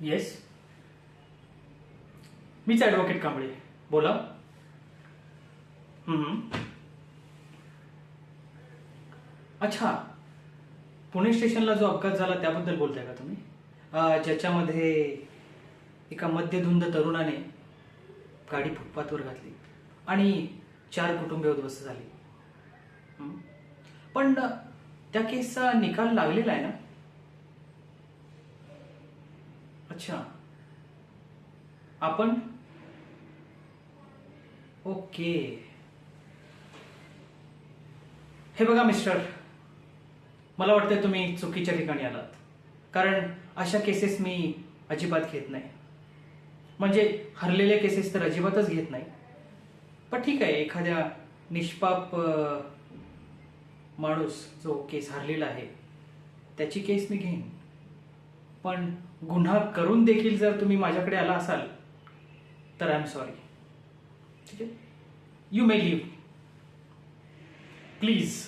Yes, मीच advocate Kamble. बोला. अच्छा, पुणे स्टेशनला जो अपघात झाला त्याबद्दल बोलताय का तुम्ही? ज्याच्यामध्ये एका मद्यधुंद तरुणाने गाडी फुटपाथवर घातली आणि 4 कुटुंबे उद्ध्वस्त झाली. हं. पण त्या केसचा निकाल लागलेला आहे ना? अच्छा, आपण ओके. हे बघा मिस्टर, मला वाटतं तुम्ही चुकीच्या ठिकाणी आलात. कारण अशा केसेस मी अजिबात घेत नाही. म्हणजे हरलेल्या केसेस तर अजिबातच घेत नाही. पण ठीक आहे, एखाद्या निष्पाप माणूस जो केस हरलेला आहे त्याची केस मी घेईन. पण गुन्हा करून देखील जर तुम्ही माझ्याकडे आला असाल तर आय एम सॉरी. ठीक आहे, यू मे लिव्ह प्लीज.